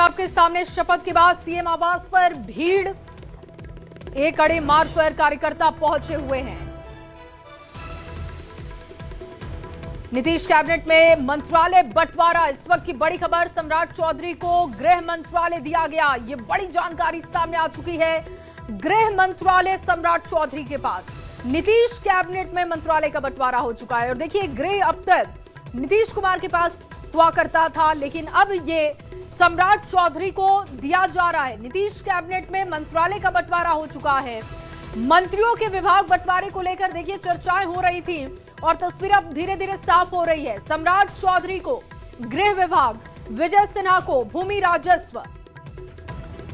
आपके सामने शपथ के बाद सीएम आवास पर भीड़, एक कड़े मार्ग पर कार्यकर्ता पहुंचे हुए हैं। नीतीश कैबिनेट में मंत्रालय बंटवारा, इस वक्त की बड़ी खबर, सम्राट चौधरी को गृह मंत्रालय दिया गया। ये बड़ी जानकारी सामने आ चुकी है। गृह मंत्रालय सम्राट चौधरी के पास, नीतीश कैबिनेट में मंत्रालय का बंटवारा हो चुका है। और देखिए, गृह अब तक नीतीश कुमार के पास हुआ करता था, लेकिन अब ये सम्राट चौधरी को दिया जा रहा है। नीतीश कैबिनेट में मंत्रालय का बंटवारा हो चुका है। मंत्रियों के विभाग बंटवारे को लेकर देखिए चर्चाएं हो रही थी और तस्वीर अब धीरे धीरे साफ हो रही है। सम्राट चौधरी को गृह विभाग, विजय सिन्हा को भूमि राजस्व,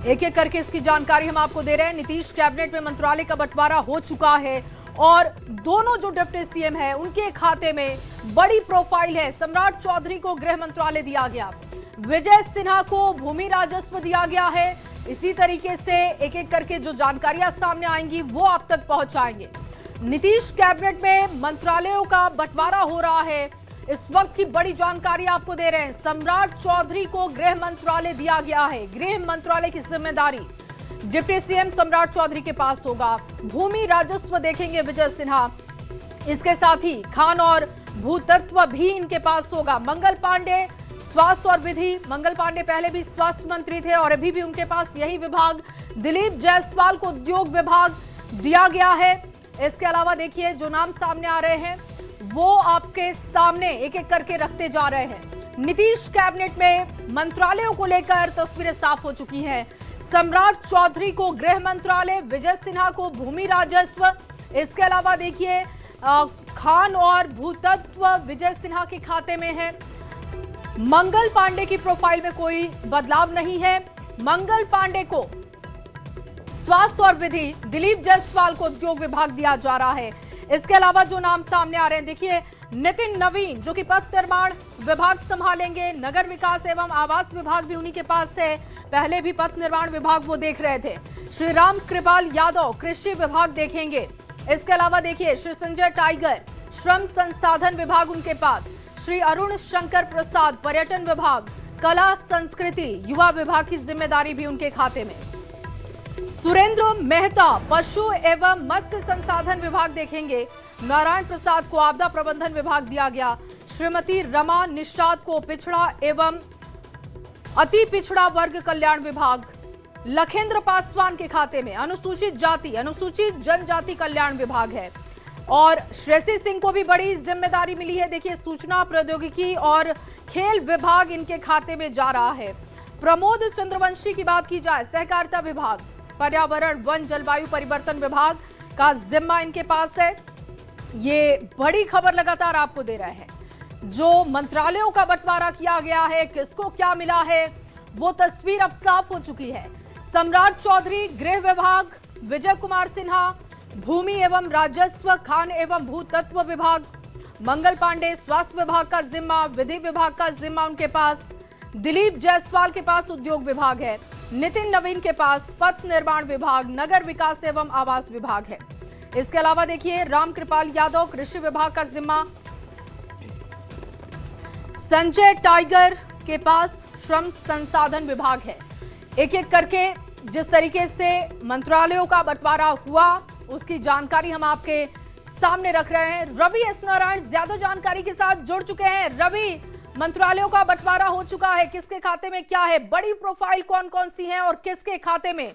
एक एक करके इसकी जानकारी हम आपको दे रहे हैं। नीतीश कैबिनेट में मंत्रालय का बंटवारा हो चुका है और दोनों जो डिप्टी सीएम है उनके खाते में बड़ी प्रोफाइल है। सम्राट चौधरी को गृह मंत्रालय दिया गया, विजय सिन्हा को भूमि राजस्व दिया गया है। इसी तरीके से एक एक करके जो जानकारियां सामने आएंगी वो आप तक पहुंचाएंगे। नीतीश कैबिनेट में मंत्रालयों का बंटवारा हो रहा है, इस वक्त की बड़ी जानकारी आपको दे रहे हैं। सम्राट चौधरी को गृह मंत्रालय दिया गया है। गृह मंत्रालय की जिम्मेदारी डिप्टी सीएम सम्राट चौधरी के पास होगा। भूमि राजस्व देखेंगे विजय सिन्हा, इसके साथ ही खान और भूतत्व भी इनके पास होगा। मंगल पांडे स्वास्थ्य और विधि, मंगल पांडे पहले भी स्वास्थ्य मंत्री थे और अभी भी उनके पास यही विभाग। दिलीप जायसवाल को उद्योग विभाग दिया गया है। इसके अलावा देखिए जो नाम सामने आ रहे हैं वो आपके सामने एक एक करके रखते जा रहे हैं। नीतीश कैबिनेट में मंत्रालयों को लेकर तस्वीरें साफ हो चुकी हैं। सम्राट चौधरी को गृह मंत्रालय, विजय सिन्हा को भूमि राजस्व, इसके अलावा देखिए खान और भूतत्व विजय सिन्हा के खाते में है। मंगल पांडे की प्रोफाइल में कोई बदलाव नहीं है। मंगल पांडे को स्वास्थ्य और विधि, दिलीप जायसवाल को उद्योग विभाग दिया जा रहा है। इसके अलावा जो नाम सामने आ रहे हैं देखिए, नितिन नवीन जो कि पथ निर्माण विभाग संभालेंगे, नगर विकास एवं आवास विभाग भी उन्हीं के पास है, पहले भी पथ निर्माण विभाग वो देख रहे थे। श्री राम कृपाल यादव कृषि विभाग देखेंगे। इसके अलावा देखिए श्री संजय टाइगर श्रम संसाधन विभाग उनके पास, श्री अरुण शंकर प्रसाद पर्यटन विभाग, कला संस्कृति युवा विभाग की जिम्मेदारी भी उनके खाते में। सुरेंद्र मेहता पशु एवं मत्स्य संसाधन विभाग देखेंगे। नारायण प्रसाद को आपदा प्रबंधन विभाग दिया गया। श्रीमती रमा निषाद को पिछड़ा एवं अति पिछड़ा वर्ग कल्याण विभाग, लखेंद्र पासवान के खाते में अनुसूचित जाति अनुसूचित जनजाति कल्याण विभाग है। और श्रेयसी सिंह को भी बड़ी जिम्मेदारी मिली है। देखिए सूचना प्रौद्योगिकी और खेल विभाग इनके खाते में जा रहा है। प्रमोद चंद्रवंशी की बात की जाए, सहकारिता विभाग, पर्यावरण वन जलवायु परिवर्तन विभाग का जिम्मा इनके पास है। ये बड़ी खबर लगातार आपको दे रहे हैं। जो मंत्रालयों का बंटवारा किया गया है, किसको क्या मिला है, वो तस्वीर अब साफ हो चुकी है। सम्राट चौधरी गृह विभाग, विजय कुमार सिन्हा भूमि एवं राजस्व, खान एवं भूतत्व विभाग, मंगल पांडे स्वास्थ्य विभाग का जिम्मा, विधि विभाग का जिम्मा उनके पास, दिलीप जायसवाल के पास उद्योग विभाग है, नितिन नवीन के पास पथ निर्माण विभाग, नगर विकास एवं आवास विभाग है। इसके अलावा देखिए राम कृपाल यादव कृषि विभाग का जिम्मा, संजय टाइगर के पास श्रम संसाधन विभाग है। एक एक करके जिस तरीके से मंत्रालयों का बंटवारा हुआ उसकी जानकारी हम आपके सामने रख रहे हैं। रवि एस नारायण ज्यादा जानकारी के साथ जुड़ चुके हैं। रवि, मंत्रालयों का बंटवारा हो चुका है, किसके खाते में क्या है, बड़ी प्रोफाइल कौन कौन सी है और किसके खाते में?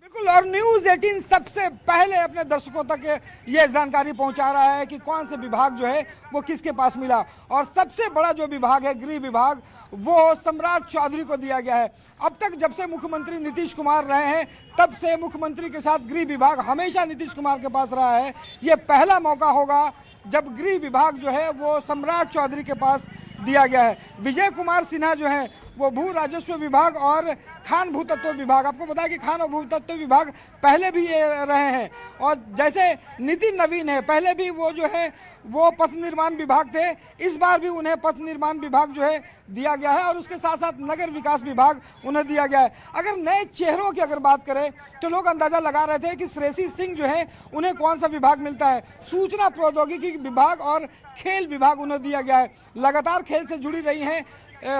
बिल्कुल, और न्यूज़ 18 सबसे पहले अपने दर्शकों तक ये जानकारी पहुंचा रहा है कि कौन से विभाग जो है वो किसके पास मिला। और सबसे बड़ा जो विभाग है गृह विभाग, वो सम्राट चौधरी को दिया गया है। अब तक जब से मुख्यमंत्री नीतीश कुमार रहे हैं तब से मुख्यमंत्री के साथ गृह विभाग हमेशा नीतीश कुमार के पास रहा है। ये पहला मौका होगा जब गृह विभाग जो है वो सम्राट चौधरी के पास दिया गया है। विजय कुमार सिन्हा जो है वो भू राजस्व विभाग और खान भूतत्व विभाग, आपको बताया कि खान और भूतत्व विभाग पहले भी ये रहे हैं। और जैसे नितिन नवीन है, पहले भी वो जो है वो पथ निर्माण विभाग थे। इस बार भी उन्हें पथ निर्माण विभाग जो है दिया गया है और उसके साथ साथ नगर विकास विभाग उन्हें दिया गया है। अगर नए चेहरों की अगर बात करें तो लोग अंदाजा लगा रहे थे कि श्रेयसी सिंह जो है उन्हें कौन सा विभाग मिलता है। सूचना प्रौद्योगिकी विभाग और खेल विभाग उन्हें दिया गया है। लगातार खेल से जुड़ी रही हैं,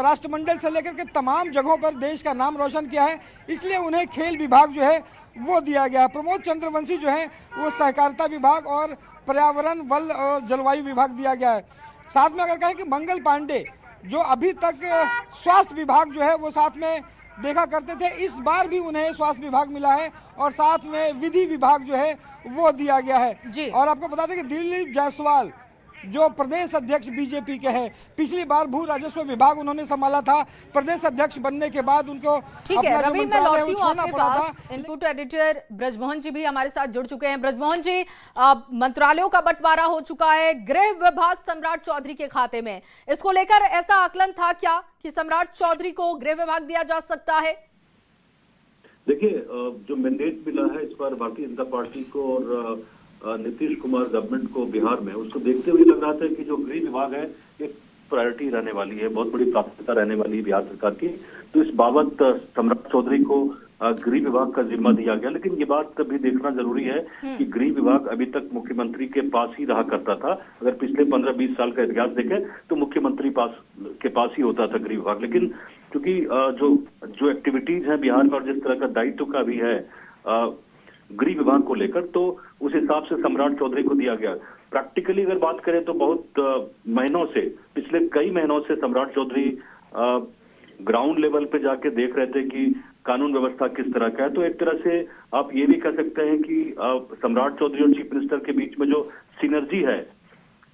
राष्ट्रमंडल से लेकर के तमाम जगहों पर देश का नाम रोशन किया है, इसलिए उन्हें खेल विभाग जो है वो दिया गया। प्रमोद चंद्रवंशी जो है वो सहकारिता विभाग और पर्यावरण वन और जलवायु विभाग दिया गया है। साथ में अगर कहें कि मंगल पांडे जो अभी तक स्वास्थ्य विभाग जो है वो साथ में देखा करते थे, इस बार भी उन्हें स्वास्थ्य विभाग मिला है और साथ में विधि विभाग जो है वो दिया गया है। और आपको बता दें कि दिलीप जायसवाल जो प्रदेश अध्यक्ष बीजेपी के हैं, पिछली बार भू राजस्व विभाग उन्होंने संभाला था, प्रदेश अध्यक्ष बनने के बाद उनको अपना जो मंत्रालय है वो छोड़ना पड़ा था। इनपुट एडिटर ब्रजमोहन जी भी हमारे साथ जुड़ चुके हैं। ब्रजमोहन जी, मंत्रालयों का बंटवारा हो चुका है, गृह विभाग सम्राट चौधरी के खाते में, इसको लेकर ऐसा आकलन था क्या कि सम्राट चौधरी को गृह विभाग दिया जा सकता है? देखिए, जो मैंडेट मिला है इस बार भारतीय जनता पार्टी को और नीतीश कुमार गवर्नमेंट को बिहार में, उसको देखते हुए लग रहा था कि जो गृह विभाग है एक प्रायोरिटी रहने वाली है, बहुत बड़ी प्राथमिकता रहने वाली है बिहार सरकार की। तो इस बाबत सम्राट चौधरी को गृह विभाग का जिम्मा दिया गया। लेकिन ये बात भी देखना जरूरी है कि गृह विभाग अभी तक मुख्यमंत्री के पास ही रहा करता था। अगर पिछले 15-20 साल का इतिहास देखें तो मुख्यमंत्री के पास ही होता था गृह विभाग। लेकिन क्योंकि जो एक्टिविटीज हैं बिहार में और जिस तरह का दायित्व का भी है गृह विभाग को लेकर, तो उस हिसाब से सम्राट चौधरी को दिया गया। प्रैक्टिकली अगर बात करें तो बहुत महीनों से, पिछले कई महीनों से सम्राट चौधरी ग्राउंड लेवल पे जाके देख रहे थे कि कानून व्यवस्था किस तरह का है। तो एक तरह से आप ये भी कह सकते हैं कि सम्राट चौधरी और चीफ मिनिस्टर के बीच में जो सिनर्जी है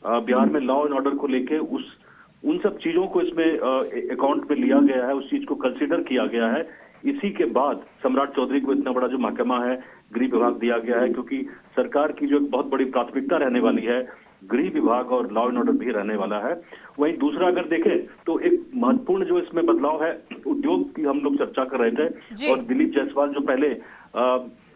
बिहार में लॉ एंड ऑर्डर को लेके, उन सब चीजों को इसमें अकाउंट में लिया गया है, उस चीज को कंसिडर किया गया है। इसी के बाद सम्राट चौधरी को इतना बड़ा जो महकमा है गृह विभाग दिया गया है, क्योंकि सरकार की जो एक बहुत बड़ी प्राथमिकता रहने वाली है गृह विभाग और लॉ एंड ऑर्डर भी रहने वाला है। वहीं दूसरा अगर देखें तो एक महत्वपूर्ण जो इसमें बदलाव है, उद्योग की हम लोग चर्चा कर रहे थे और दिलीप जायसवाल जो पहले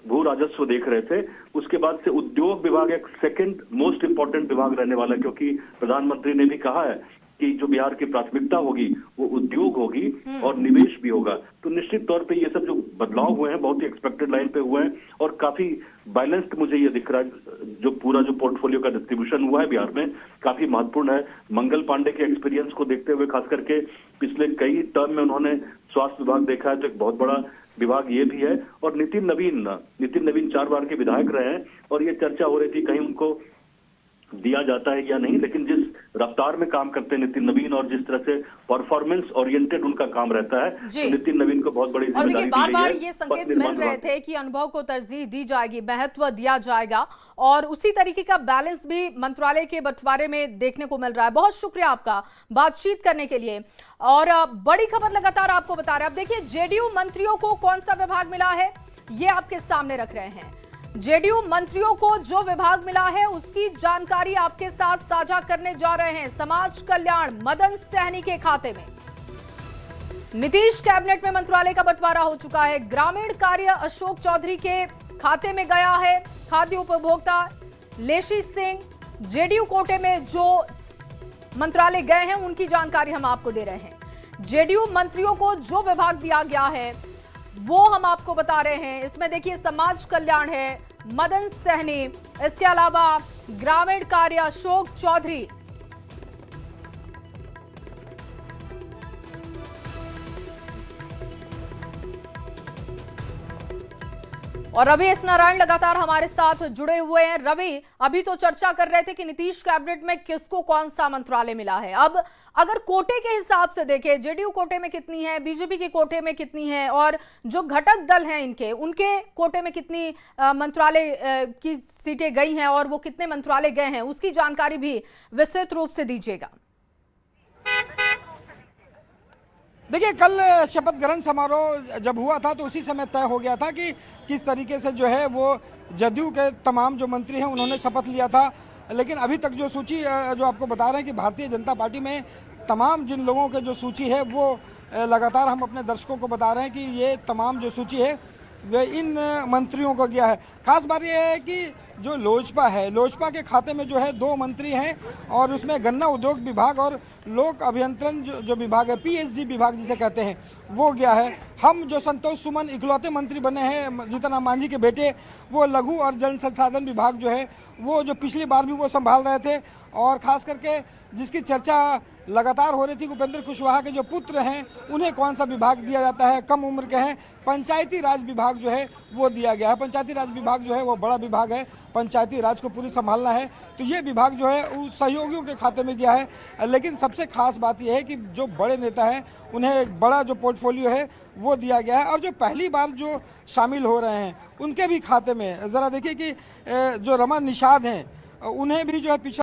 भू राजस्व देख रहे थे, उसके बाद से उद्योग विभाग एक सेकंड मोस्ट इंपॉर्टेंट विभाग रहने वाला है, क्योंकि प्रधानमंत्री ने भी कहा है कि जो बिहार की प्राथमिकता होगी वो उद्योग होगी और निवेश भी होगा। तो निश्चित तौर पे ये सब जो बदलाव हुए हैं बहुत ही एक्सपेक्टेड लाइन पे हुए हैं और काफी बैलेंस्ड मुझे ये दिख रहा है। जो पूरा जो पोर्टफोलियो का डिस्ट्रीब्यूशन हुआ है बिहार में काफी महत्वपूर्ण है। मंगल पांडे के एक्सपीरियंस को देखते हुए, खास करके पिछले कई टर्म में उन्होंने स्वास्थ्य विभाग देखा है, तो एक बहुत बड़ा विभाग ये भी है। और नितिन नवीन 4 बार के विधायक रहे हैं और ये चर्चा हो रही थी कहीं उनको दिया जाता है या नहीं, लेकिन जिस रफ्तार में काम करते हैं नितिन नवीन और जिस तरह से परफॉर्मेंस ओरिएंटेड उनका काम रहता है, तो नितिन नवीन को बहुत बड़ी जिम्मेदारी दी गई है। बार-बार ये संकेत मिल रहे थे कि अनुभव को तरजीह दी जाएगी, महत्व दिया जाएगा और उसी तरीके का बैलेंस भी मंत्रालय के बंटवारे में देखने को मिल रहा है। बहुत शुक्रिया आपका बातचीत करने के लिए। और बड़ी खबर लगातार आपको बता रहे हैं। अब देखिए, जेडीयू मंत्रियों को कौन सा विभाग मिला है ये आपके सामने रख रहे हैं। जेडीयू मंत्रियों को जो विभाग मिला है उसकी जानकारी आपके साथ साझा करने जा रहे हैं। समाज कल्याण मदन सहनी के खाते में, नीतीश कैबिनेट में मंत्रालय का बंटवारा हो चुका है। ग्रामीण कार्य अशोक चौधरी के खाते में गया है। खाद्य उपभोक्ता लेशी सिंह, जेडीयू कोटे में जो मंत्रालय गए हैं उनकी जानकारी हम आपको दे रहे हैं। जेडीयू मंत्रियों को जो विभाग दिया गया है वो हम आपको बता रहे हैं। इसमें देखिए, समाज कल्याण है मदन सहनी, इसके अलावा ग्रामीण कार्य अशोक चौधरी, और रवि एस नारायण लगातार हमारे साथ जुड़े हुए हैं। रवि, अभी तो चर्चा कर रहे थे कि नीतीश कैबिनेट में किसको कौन सा मंत्रालय मिला है। अब अगर कोटे के हिसाब से देखें, जेडीयू कोटे में कितनी है, बीजेपी के कोटे में कितनी है और जो घटक दल हैं उनके कोटे में कितनी मंत्रालय की सीटें गई हैं और वो कितने मंत्रालय गए हैं, उसकी जानकारी भी विस्तृत रूप से दीजिएगा। देखिए, कल शपथ ग्रहण समारोह जब हुआ था तो उसी समय तय हो गया था कि किस तरीके से जो है वो जदयू के तमाम जो मंत्री हैं उन्होंने शपथ लिया था। लेकिन अभी तक जो सूची जो आपको बता रहे हैं कि भारतीय जनता पार्टी में तमाम जिन लोगों के जो सूची है वो लगातार हम अपने दर्शकों को बता रहे हैं कि ये तमाम जो सूची है वे इन मंत्रियों को गया है। खास बात यह है कि जो लोजपा है, लोजपा के खाते में जो है 2 मंत्री हैं और उसमें गन्ना उद्योग विभाग और लोक अभियंत्रण जो विभाग है, पीएचडी विभाग जिसे कहते हैं, वो गया है। हम जो संतोष सुमन इकलौते मंत्री बने हैं, जीतन राम मांझी के बेटे, वो लघु और जल संसाधन विभाग जो है वो जो पिछली बार भी वो संभाल रहे थे, और ख़ास करके जिसकी चर्चा लगातार हो रही थी, उपेंद्र कुशवाहा के जो पुत्र हैं उन्हें कौन सा विभाग दिया जाता है, कम उम्र के हैं, पंचायती राज विभाग जो है वो दिया गया है। पंचायती राज विभाग जो है वो बड़ा विभाग है, पंचायती राज को पूरी संभालना है, तो ये विभाग जो है वो सहयोगियों के खाते में गया है। लेकिन सबसे खास बात यह है कि जो बड़े नेता हैं उन्हें एक बड़ा जो पोर्टफोलियो है वो दिया गया है, और जो पहली बार जो शामिल हो रहे हैं उनके भी खाते में ज़रा देखिए कि जो रमन निषाद हैं उन्हें भी जो है पिछले